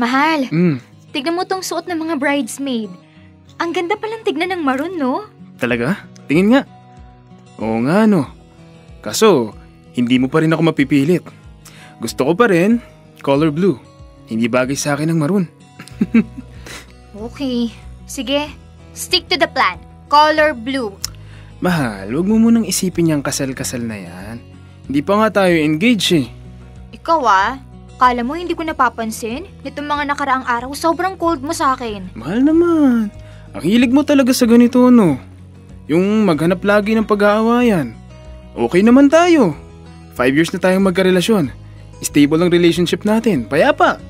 Mahal, tignan mo tong suot ng mga bridesmaid. Ang ganda palang tignan ng maroon, no? Talaga? Tingin nga. Oo nga, no. Kaso, hindi mo pa rin ako mapipilit. Gusto ko pa rin, color blue. Hindi bagay sa akin ang maroon. Okay. Sige, stick to the plan. Color blue. Mahal, wag mo munang isipin yung kasal-kasal na yan. Hindi pa nga tayo engaged eh. Ikaw kala mo hindi ko napapansin? Nitong mga nakaraang araw, sobrang cold mo sa akin. Mahal naman. Ang hilig mo talaga sa ganito, no? Yung maghanap lagi ng pag-aawayan. Okay naman tayo. 5 years na tayong magkarelasyon. Stable ang relationship natin. Payapa.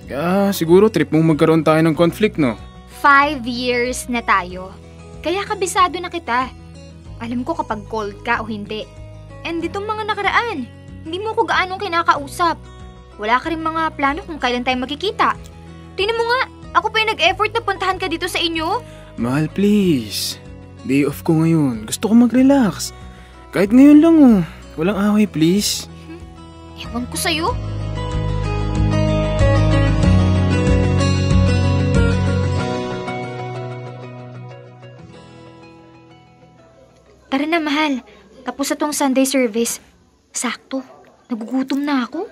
Kaya siguro trip mong magkaroon tayo ng conflict, no? 5 years na tayo. Kaya kabisado na kita. Alam ko kapag cold ka o hindi. And itong mga nakaraan, hindi mo ko gaanong kinakausap. Wala ka rin mga plano kung kailan tayo magkikita. Tingnan mo nga, ako pa yung nag-effort na puntahan ka dito sa inyo. Mahal, please. Day off ko ngayon. Gusto ko mag-relax. Kahit ngayon lang, Walang away, please. Ewan ko sa'yo. Tara na, mahal. Tapos na tong Sunday service. Sakto. Nagugutom na ako.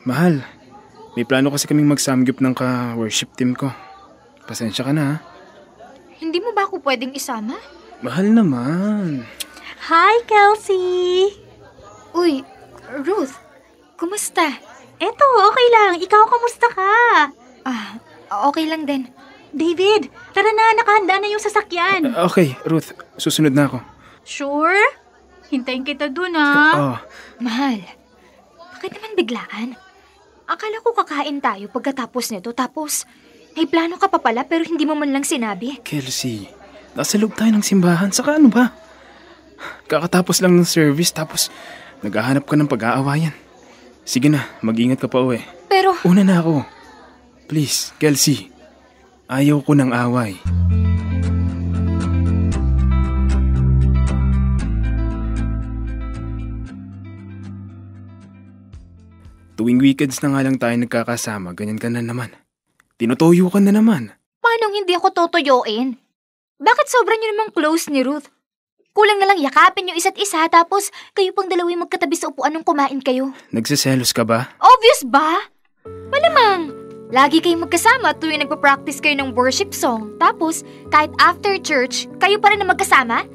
Mahal. May plano kasi kaming mag-samgyup ng ka-worship team ko. Pasensya ka na, ha? Hindi mo ba ako pwedeng isama? Mahal naman. Hi, Kelsey! Uy, Ruth. Kumusta? Eto, okay lang. Ikaw, kamusta ka? Okay lang din. David, tara na. Nakahanda na yung sasakyan. Okay, Ruth. Susunod na ako. Sure? Hintayin kita dun, ha? Mahal, bakit naman biglaan? Akala ko kakain tayo pagkatapos nito, tapos may plano ka pa pala pero hindi mo man lang sinabi. Kelsey, nasa loob tayo ng simbahan. Saka ano ba? Kakatapos lang ng service tapos naghahanap ka ng pag-aawayan. Sige na, mag-ingat ka pa uwi. Pero... Una na ako. Please, Kelsey. Ayaw ko ng away. Tuwing weekends na nga lang tayo nagkakasama, ganyan ka na naman. Tinutuyo ka na naman. Paano hindi ako tutuyoin? Bakit sobrang nyo namang close ni Ruth? Kulang na lang yakapin yung isa't isa tapos kayo pang dalawa yung magkatabi sa upuan nung kumain kayo. Nagsiselos ka ba? Obvious ba? Malamang. Lagi kayong magkasama tuwing nagpa-practice kayo ng worship song. Tapos, kahit after church, kayo pa rin na magkasama?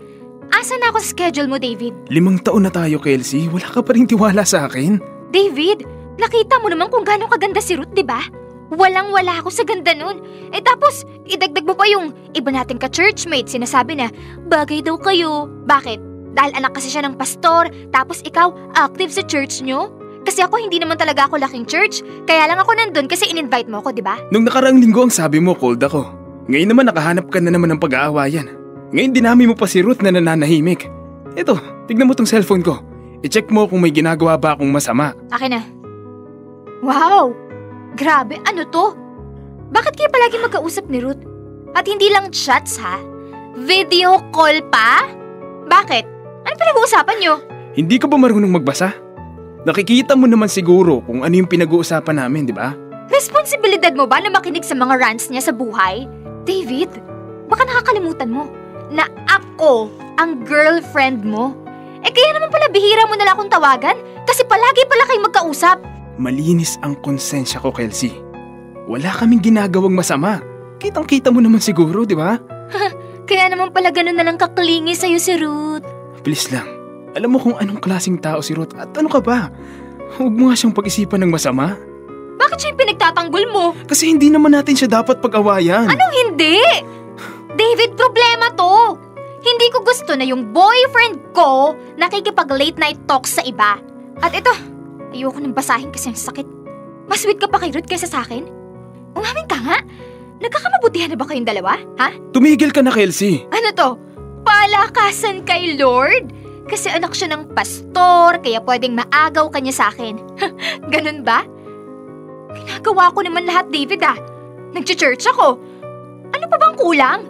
Asa na ako sa schedule mo, David? 5 taon na tayo, Kelsey. Wala ka pa rin tiwala sa akin. David, nakita mo naman kung gaano kaganda si Ruth, di ba? Walang-wala ako sa ganda nun. Tapos, idagdag mo pa yung iba nating ka-churchmate. Sinasabi na, bagay daw kayo. Bakit? Dahil anak kasi siya ng pastor, tapos ikaw, active sa church nyo? Kasi ako hindi naman talaga ako laking church. Kaya lang ako nandun kasi in-invite mo ako, di ba? Nung nakaraang linggo ang sabi mo, cold ako. Ngayon naman nakahanap ka na naman ng pag-aawayan. Ngayon dinami mo pa si Ruth na nananahimik. Eto, tignan mo tong cellphone ko. I-check mo kung may ginagawa ba akong masama. Akin na. Wow! Grabe, ano to? Bakit kayo palagi magkausap ni Ruth? At hindi lang chats, ha? Video call pa? Bakit? Ano pinag-uusapan nyo? Hindi ka ba marunong magbasa? Nakikita mo naman siguro kung ano yung pinag-uusapan namin, di ba? Responsibilidad mo ba na makinig sa mga rants niya sa buhay? David, baka nakakalimutan mo na ako ang girlfriend mo. Kaya naman pala bihira mo na lang akong tawagan kasi palagi pala kayo magkausap. Malinis ang konsensya ko, Kelsey. Wala kaming ginagawang masama. Kitang-kita mo naman siguro, di ba? Kaya naman pala ganun na lang kaklingi sa'yo si Ruth. Please lang. Alam mo kung anong klaseng tao si Ruth at ano ka ba? Huwag mo nga siyang pag-isipan ng masama. Bakit siya yung pinagtatanggol mo? Kasi hindi naman natin siya dapat pag-awayan. Anong hindi? David, problema to. Hindi ko gusto na yung boyfriend ko nakikipag-late night talks sa iba. At ito, ayoko nang basahin kasi ang sakit. Mas sweet ka pa kay Ruth kaysa sa akin? Umamin ka nga. Nagkakamabutihan na ba kayong dalawa, ha? Tumigil ka na, Kelsey. Ano to? Palakasan kay Lord? Kasi anak siya ng pastor, kaya pwedeng maagaw kanya sa akin. Ganun ba? Ginagawa ko naman lahat, David, Nag-church ako. Ano pa bang kulang?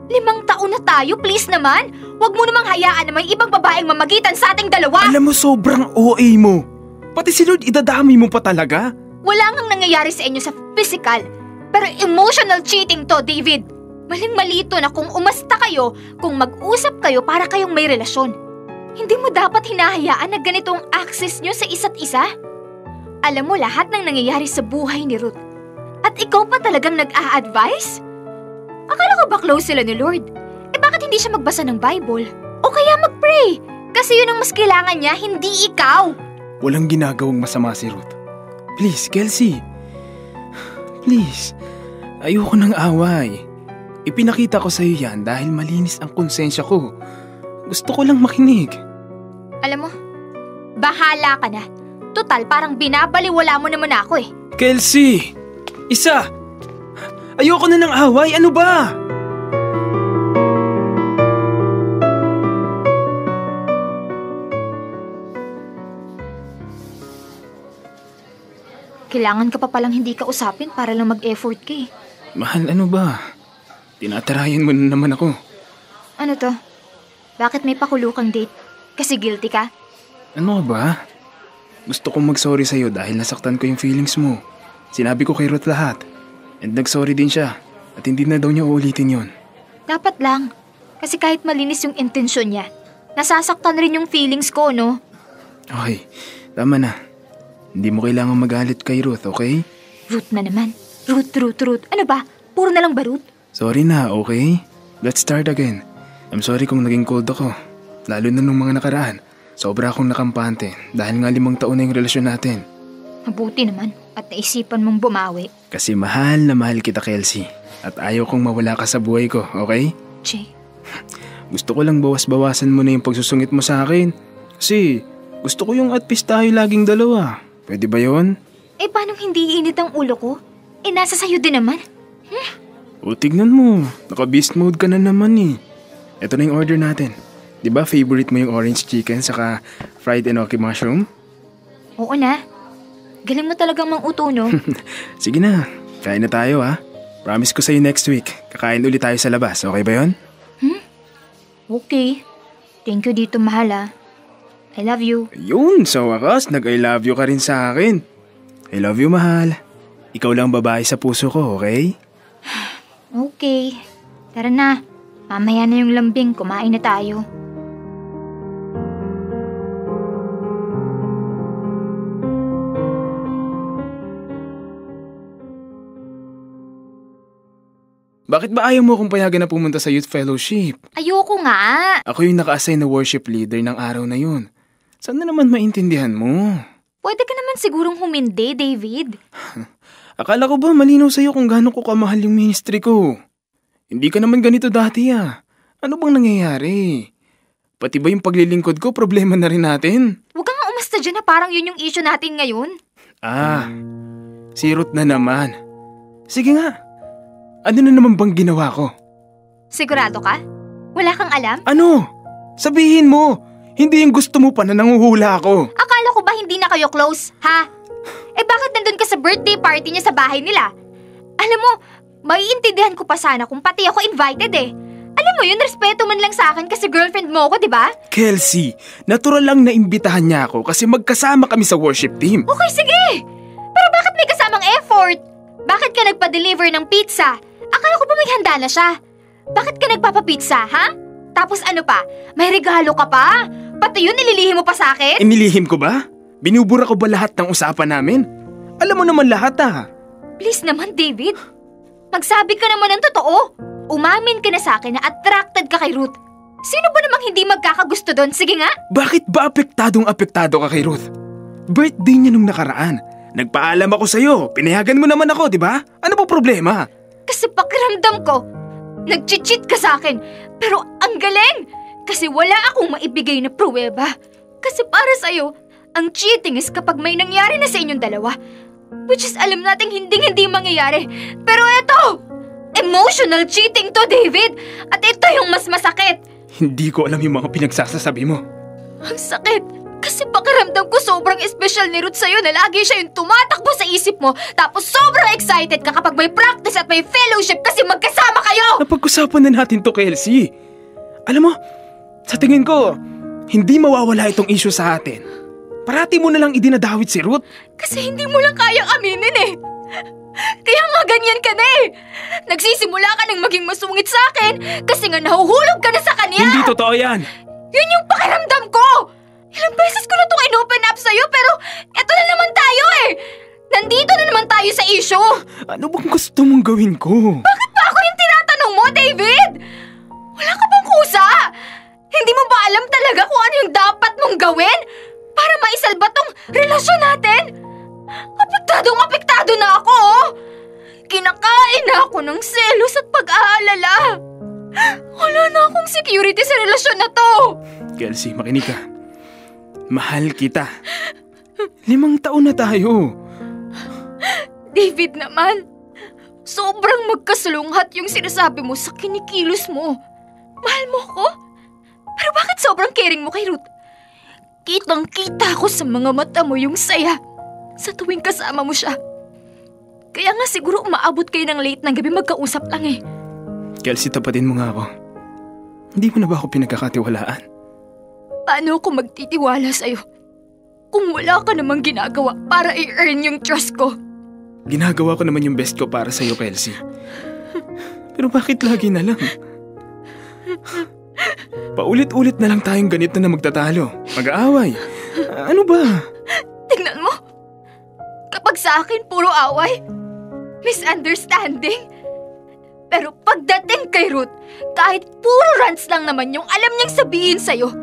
5 taon na tayo, please naman. Huwag mo namang hayaan na may ibang babaeng mamagitan sa ating dalawa. Alam mo, sobrang OA mo. Pati si Lord idadami mo pa talaga. Wala ngang nangyayari sa inyo sa physical, pero emotional cheating to, David. Maling-mali ito na kung umasta kayo, kung mag-usap kayo para kayong may relasyon. Hindi mo dapat hinahayaan na ganito ang access nyo sa isa't isa. Alam mo lahat ng nangyayari sa buhay ni Ruth. At ikaw pa talagang nag-a-advise? Akala ko ba close sila ni Lord? Bakit hindi siya magbasa ng Bible? O kaya mag-pray? Kasi yun ang mas kailangan niya, hindi ikaw. Walang ginagawang masama si Ruth. Please, Kelsey. Please. Ayoko ng away. Ipinakita ko sa'yo yan dahil malinis ang konsensya ko. Gusto ko lang makinig. Alam mo, bahala ka na. Total, parang binabaliwala mo naman ako eh. Kelsey! Isa! Ayoko na ng away, ano ba? Kailangan ka pa palang hindi ka usapin para lang mag-effort ka eh. Mahal, ano ba? Tinatarayan mo na naman ako. Ano to? Bakit may pakulo kang date? Kasi guilty ka? Ano ba? Gusto kong mag-sorry sa'yo dahil nasaktan ko yung feelings mo. Sinabi ko kay Ruth lahat. And nag-sorry din siya. At hindi na daw niya uulitin yon. Dapat lang. Kasi kahit malinis yung intensyon niya, nasasaktan rin yung feelings ko, no? Okay, tama na. Hindi mo kailangan magalit kay Ruth, okay? Ruth na naman. Ruth. Ano ba? Puro na lang ba Ruth? Sorry na, okay? Let's start again. I'm sorry kung naging cold ako. Lalo na nung mga nakaraan. Sobra akong nakampante dahil nga 5 taon na yung relasyon natin. Mabuti naman at naisipan mong bumawi. Kasi mahal na mahal kita, Kelsey. At ayaw kong mawala ka sa buhay ko, okay? Che. Gusto ko lang bawas-bawasan mo na yung pagsusungit mo sa akin. Kasi gusto ko yung at peace tayo laging dalawa. Pwede ba yon? Eh paano hindi init ang ulo ko? Eh nasa sayo din naman. O tignan mo, naka-beast mode ka na naman eh. Ito na yung order natin. Diba favorite mo yung orange chicken saka fried enoki mushroom? Oo na. Galing mo talagang mang-uto, no? Sige na, kain na tayo ha. Promise ko sa'yo next week, kakain ulit tayo sa labas, okay ba yon? Okay. Thank you dito, mahal ah. I love you. Yun, sa wakas, nag-I love you ka rin sa akin. I love you, mahal. Ikaw lang babae sa puso ko, okay? Okay. Tara na. Mamaya na yung lambing, kumain na tayo. Bakit ba ayaw mo akong payagan na pumunta sa youth fellowship? Ayoko nga. Ako yung naka-assign na worship leader ng araw na yun. Sana naman maintindihan mo. Pwede ka naman sigurong humindi, David. Akala ko ba malinaw sa'yo kung gaano ko kamahal yung ministry ko? Hindi ka naman ganito dati ah. Ano bang nangyayari? Pati ba yung paglilingkod ko, problema na rin natin? Huwag kang umasta dyan na parang yun yung issue natin ngayon. Ah, si Ruth na naman. Sige nga, ano na naman bang ginawa ko? Sigurado ka? Wala kang alam? Ano? Sabihin mo, hindi yung gusto mo pa na nanguhula ako. Akala ko ba hindi na kayo close, ha? Eh bakit nandun ka sa birthday party niya sa bahay nila? Alam mo, maiintindihan ko pa sana kung pati ako invited eh. Alam mo yun, respeto man lang sa akin kasi girlfriend mo ako, di ba? Kelsey, natural lang na imbitahan niya ako kasi magkasama kami sa worship team. Okay, sige! Pero bakit may kasamang effort? Bakit ka nagpa-deliver ng pizza? Akala ko ba may handa na siya? Bakit ka nagpapapizza, ha? Tapos ano pa? May regalo ka pa? Pati yun nililihim mo pa sa akin? Inilihim ko ba? Binubura ko ba lahat ng usapan namin? Alam mo naman lahat ah. Please naman, David. Magsabi ka naman ng totoo. Umamin ka na sa akin na attracted ka kay Ruth. Sino ba namang hindi magkakagusto doon? Sige nga. Bakit ba apektado ka kay Ruth? Birthday niya nung nakaraan. Nagpaalam ako sa'yo. Pinayagan mo naman ako, di ba? Ano ba problema? Kasi pakiramdam ko, nag-cheat ka sa akin. Pero ang galing! Kasi wala akong maibigay na pruweba. Kasi para sa'yo, ang cheating is kapag may nangyari na sa inyong dalawa. Which is alam nating hindi mangyayari. Pero ito! Emotional cheating to, David! At ito yung mas masakit. Hindi ko alam yung mga pinagsasasabi mo. Ang sakit! Kasi pakiramdam ko sobrang espesyal ni Ruth sa'yo na lagi siya yung tumatakbo sa isip mo tapos sobrang excited ka kapag may practice at may fellowship kasi magkasama kayo! Napag-usapan na natin to, Kelsey. Alam mo, sa tingin ko, hindi mawawala itong issue sa atin. Parati mo na lang idinadawit si Ruth. Kasi hindi mo lang kayang aminin eh. Kaya nga ganyan ka na eh. Nagsisimula ka ng maging masungit sa akin kasi nga nahuhulog ka na sa kanya. Hindi totoo yan. Yun yung pakiramdam ko. Ilang beses ko na itong in-open up sa'yo pero eto na naman tayo eh. Nandito na naman tayo sa issue. Ano bang gusto mong gawin ko? Bakit ba ako yung tinatanong mo, David? Wala ka bang kusa? Hindi mo ba alam talaga kung ano yung dapat mong gawin para maisalba tong relasyon natin? Apektado na ako, oh. Kinakain na ako ng selos at pag-aalala. Wala na akong security sa relasyon na to. Kelsey, makinig ka. Mahal kita. 5 taon na tayo. David naman, sobrang magkasalunghat yung sinasabi mo sa kinikilos mo. Mahal mo ko? Pero bakit sobrang caring mo kay Ruth? Kitang-kita ko sa mga mata mo yung saya sa tuwing kasama mo siya. Kaya nga siguro umaabot kayo ng late ng gabi magkausap lang eh. Kelsey, tapatin mo nga ako. Hindi mo na ba ako pinagkakatiwalaan? Paano ako magtitiwala sa'yo kung wala ka namang ginagawa para i-earn yung trust ko? Ginagawa ko naman yung best ko para sa'yo, Kelsey. Pero bakit lagi na lang? Paulit-ulit na lang tayong ganito na magtatalo. Mag-aaway. Ano ba? Tingnan mo. Kapag sa akin puro away, misunderstanding. Pero pagdating kay Ruth, kahit puro rants lang naman yung alam niyang sabihin sa'yo,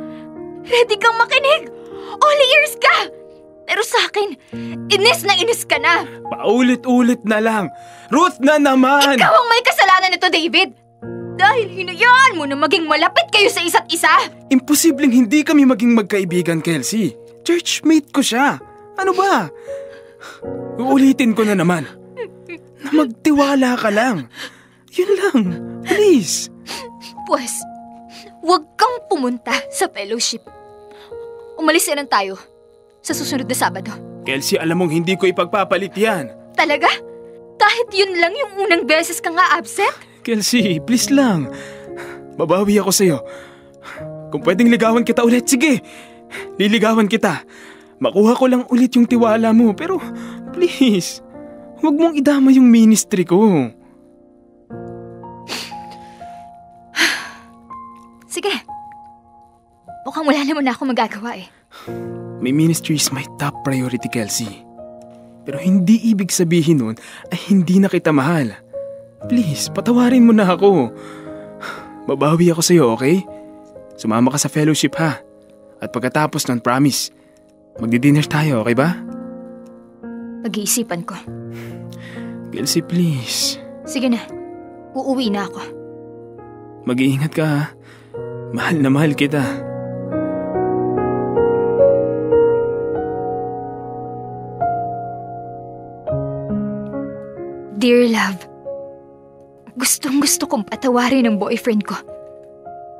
ready kang makinig. All ears ka. Pero sa akin, inis ka na. Paulit-ulit na lang. Ruth na naman! Ikaw ang may kasalanan nito, David. Dahil hinayaan mo na maging malapit kayo sa isa't isa. Imposibleng hindi kami maging magkaibigan, Kelsey. Churchmate ko siya. Ano ba? Uulitin ko na naman. Na magtiwala ka lang. Yun lang. Please. Pues, huwag kang pumunta sa fellowship. Umalis na lang tayo sa susunod na Sabado. Kelsey, alam mong hindi ko ipagpapalit yan. Talaga? Kahit yun lang yung unang beses ka nga absent? Kelsey, please lang. Babawi ako sa'yo. Kung pwedeng ligawan kita ulit, sige. Liligawan kita. Makuha ko lang ulit yung tiwala mo. Pero, please, huwag mong idama yung ministry ko. Sige. Mukhang wala naman na ako magagawa eh. My ministry is my top priority, Kelsey. Pero hindi ibig sabihin nun ay hindi na kita mahal. Please, patawarin mo na ako. Babawi ako sa'yo, okay? Sumama ka sa fellowship, ha? At pagkatapos nun, promise, magdi-dinner tayo, okay ba? Pag-iisipan ko. Kelsey, please. Sige na. Uuwi na ako. Mag-iingat ka, ha? Mahal na mahal kita. Dear love, gustong-gusto kong patawarin ang boyfriend ko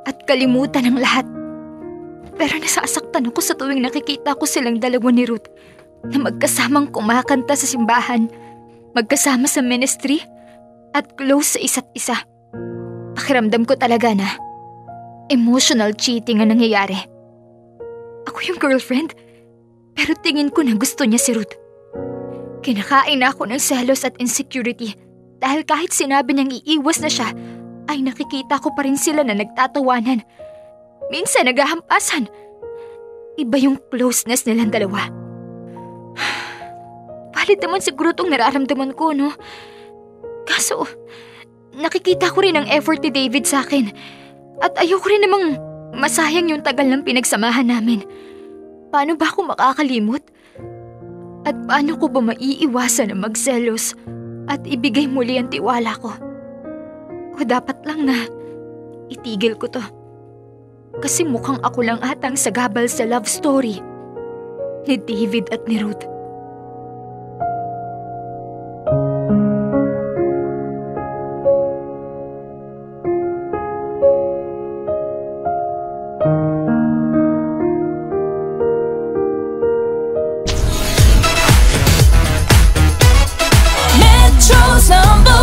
at kalimutan ang lahat. Pero nasasaktan ako sa tuwing nakikita ko silang dalawa ni Ruth na magkasamang kumakanta sa simbahan, magkasama sa ministry at close sa isa't isa. Pakiramdam ko talaga na emotional cheating ang nangyayari. Ako yung girlfriend, pero tingin ko na gusto niya si Ruth. Kinakain ako ng selos at insecurity dahil kahit sinabi niyang iiwas na siya, ay nakikita ko pa rin sila na nagtatawanan. Minsan naghahampasan. Iba yung closeness nilang dalawa. Valid naman siguro itong nararamdaman ko, no? Kaso, nakikita ko rin ang effort ni David sa akin. At ayoko rin namang masayang yung tagal ng pinagsamahan namin. Paano ba ako makakalimot? At paano ko ba maiiwasan na magselos at ibigay muli ang tiwala ko? O dapat lang na itigil ko to. Kasi mukhang ako lang atang sagabal sa love story ni David at ni Ruth. Metro's number